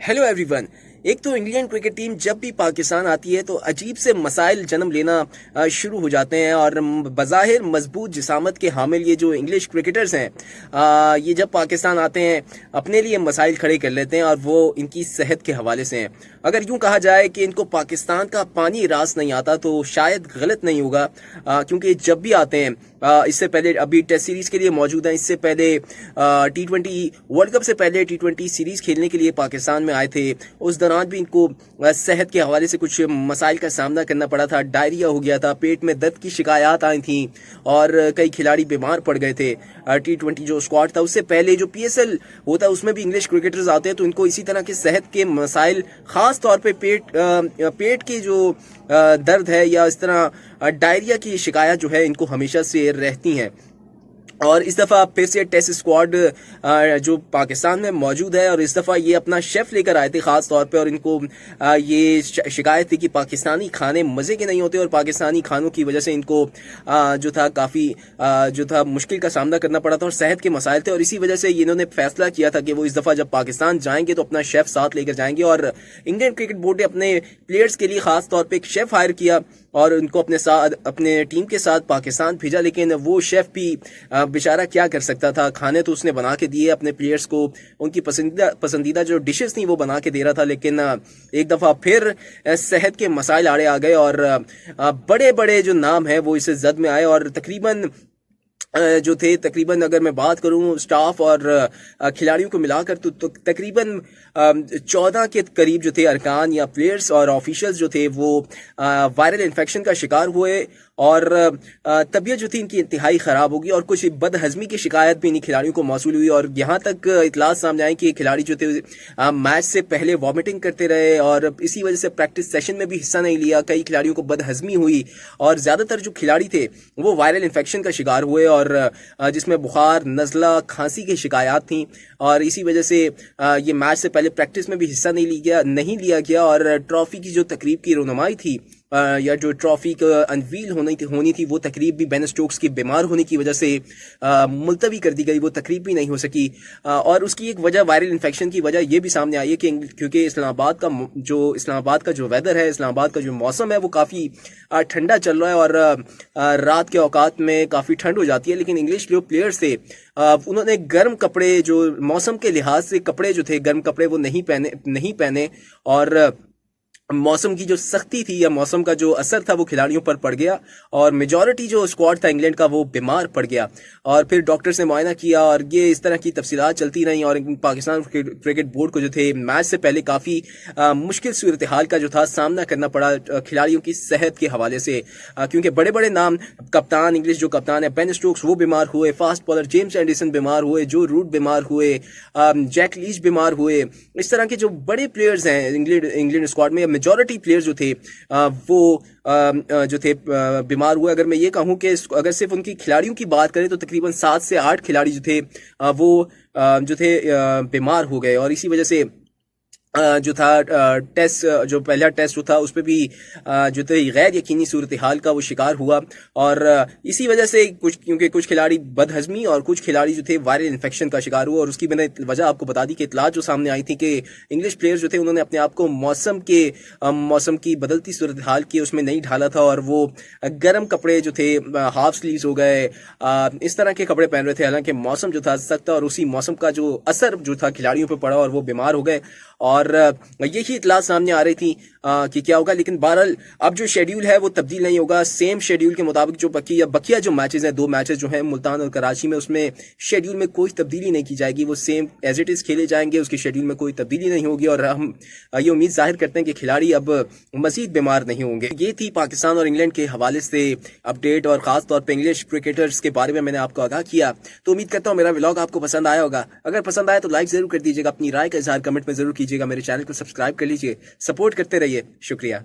Hello everyone. एक तो England cricket team जब भी पाकिस्तान आती है तो अजीब से मसाइल जन्म लेना शुरू हो जाते हैं और बज़ाहिर मजबूत जिसामत के हामिल ये जो इंग्लिश क्रिकेटर्स हैं, ये जब पाकिस्तान आते हैं अपने लिए मसाइल खड़े कर लेते हैं और वो इनकी सेहत के हवाले से हैं। अगर यूं कहा जाए कि इनको पाकिस्तान का पानी रास नहीं आता तो शायद गलत नहीं होगा, क्योंकि जब भी आते हैं इससे पहले अभी टेस्ट सीरीज के लिए मौजूद हैं, इससे पहले T20 वर्ल्ड कप से पहले T20 सीरीज खेलने के लिए पाकिस्तान में आए थे। उस दौरान भी इनको सेहत के हवाले से कुछ मसाइल का सामना करना पड़ा था। डायरिया हो गया था, पेट में दर्द की शिकायत आई थी और कई खिलाड़ी बीमार पड़ गए थे। T20 जो स्क्वाड था उससे पहले जो PSL होता है उसमें भी इंग्लिश क्रिकेटर्स आते हैं तो इनको इसी तरह के सेहत के मसाइल, खास तौर पे पेट की जो दर्द है या इस तरह डायरिया की शिकायत जो है इनको हमेशा से रहती हैं। और इस दफ़ा फिर से टेस्ट स्क्वाड जो पाकिस्तान में मौजूद है और इस दफ़ा ये अपना शेफ लेकर आए थे ख़ास तौर पे, और इनको ये शिकायत थी कि पाकिस्तानी खाने मज़े के नहीं होते और पाकिस्तानी खानों की वजह से इनको जो था काफ़ी जो था मुश्किल का सामना करना पड़ा था और सेहत के मसाइल थे। और इसी वजह से इन्होंने फैसला किया था कि वो इस दफ़ा जब पाकिस्तान जाएंगे तो अपना शेफ साथ लेकर जाएंगे। और इंडियन क्रिकेट बोर्ड ने अपने प्लेयर्स के लिए ख़ास तौर पर एक शेफ हायर किया और उनको अपने साथ अपने टीम के साथ पाकिस्तान भेजा। लेकिन वो शेफ भी बेचारा क्या कर सकता था, खाने तो उसने बना के दिए अपने प्लेयर्स को, उनकी पसंदीदा जो डिशेस थी वो बना के दे रहा था। लेकिन एक दफ़ा फिर सेहत के मसाइल आड़े आ गए और बड़े बड़े जो नाम है वो इसे जद में आए और तकरीबन अगर मैं बात करूं स्टाफ और खिलाड़ियों को मिलाकर तो तकरीबन 14 के करीब जो थे अरकान या प्लेयर्स और ऑफिशियल्स जो थे वो वायरल इन्फेक्शन का शिकार हुए और तबीयत जो थी इनकी इंतहाई ख़राब होगी और कुछ बदहजमी की शिकायत भी इन खिलाड़ियों को मौसूल हुई। और यहाँ तक इतलात सामने आई कि खिलाड़ी जो थे मैच से पहले वॉमिटिंग करते रहे और इसी वजह से प्रैक्टिस सेशन में भी हिस्सा नहीं लिया। कई खिलाड़ियों को बदहजमी हुई और ज़्यादातर जो खिलाड़ी थे वो वायरल इन्फेक्शन का शिकार हुए और जिसमें बुखार, नज़ला, खांसी की शिकायत थी। और इसी वजह से ये मैच से पहले प्रैक्टिस में भी हिस्सा नहीं लिया गया और ट्रॉफी की जो तकरीब की रोनुमाई थी या जो ट्रॉफी का अनवील होनी थी वो तकरीब भी बेन स्टोक्स की बीमार होने की वजह से मुलतवी कर दी गई, वो तकरीब भी नहीं हो सकी। और उसकी एक वजह वायरल इन्फेक्शन की वजह ये भी सामने आई है कि क्योंकि इस्लामाबाद का जो वेदर है, इस्लामाबाद का जो मौसम है वो काफ़ी ठंडा चल रहा है और रात के औकात में काफ़ी ठंड हो जाती है। लेकिन इंग्लिश जो प्लेयर्स थे उन्होंने गर्म कपड़े, जो मौसम के लिहाज से कपड़े जो थे गर्म कपड़े वो नहीं पहने और मौसम की जो सख्ती थी या मौसम का जो असर था वो खिलाड़ियों पर पड़ गया और मेजॉरिटी जो स्क्वाड था इंग्लैंड का वो बीमार पड़ गया। और फिर डॉक्टर्स ने मुआयना किया और ये इस तरह की तफसीलात चलती रहीं और पाकिस्तान क्रिकेट बोर्ड को जो थे मैच से पहले काफ़ी मुश्किल सूरत हाल का जो था सामना करना पड़ा खिलाड़ियों की सेहत के हवाले से, क्योंकि बड़े बड़े नाम कप्तान, इंग्लिश जो कप्तान है बेन स्टोक्स वो बीमार हुए, फास्ट बॉलर जेम्स एंडरसन बीमार हुए, जो रूट बीमार हुए, जैक लीच बीमार हुए। इस तरह के जो बड़े प्लेयर्स हैं इंग्लैंड स्क्वाड में मेजॉरिटी प्लेयर्स जो थे वो जो थे बीमार हुए। अगर मैं ये कहूँ कि अगर सिर्फ उनकी खिलाड़ियों की बात करें तो तकरीबन 7 से 8 खिलाड़ी जो थे वो जो थे बीमार हो गए। और इसी वजह से जो था टेस्ट, जो पहला टेस्ट था उस पर भी जो थे गैर यकीनी सूरत हाल का वो शिकार हुआ और इसी वजह से क्योंकि कुछ खिलाड़ी बदहजमी और कुछ खिलाड़ी जो थे वायरल इन्फेक्शन का शिकार हुआ। और उसकी मैंने वजह आपको बता दी कि इतलात जो सामने आई थी कि इंग्लिश प्लेयर्स जो थे उन्होंने अपने आप को मौसम की बदलती सूरत हाल की उसमें नहीं ढाला था और वो गर्म कपड़े जो थे, हाफ स्लीव्स हो गए, इस तरह के कपड़े पहन रहे थे। हालांकि मौसम जो था सख्त था और उसी मौसम का जो असर जो था खिलाड़ियों पर पड़ा और वो बीमार हो गए और यही इतलात सामने आ रही थी कि क्या होगा। लेकिन बहरहाल अब जो शेड्यूल है वो तब्दील नहीं होगा, सेम शेड्यूल के मुताबिक जो बकिया जो मैचेस हैं, 2 मैचेस जो हैं मुल्तान और कराची में, उसमें शेड्यूल में कोई तब्दीली नहीं की जाएगी, वो सेम एज इट इज़ खेले जाएंगे, उसके शेड्यूल में कोई तब्दीली नहीं होगी और हम ये उम्मीद जाहिर करते हैं कि खिलाड़ी अब मजीद बीमार नहीं होंगे। ये थी पाकिस्तान और इंग्लैंड के हवाले से अपडेट और ख़ास तौर पर इंग्लिश क्रिकेटर्स के बारे में मैंने आपको आगाह किया। तो उम्मीद करता हूँ मेरा व्लॉग आपको पसंद आया होगा। अगर पसंद आया तो लाइक ज़रूर कर दीजिएगा, अपनी राय का इजहार कमेंट में ज़रूर कीजिएगा, मेरे चैनल को सब्सक्राइब कर लीजिए, सपोर्ट करते रहिए। शुक्रिया।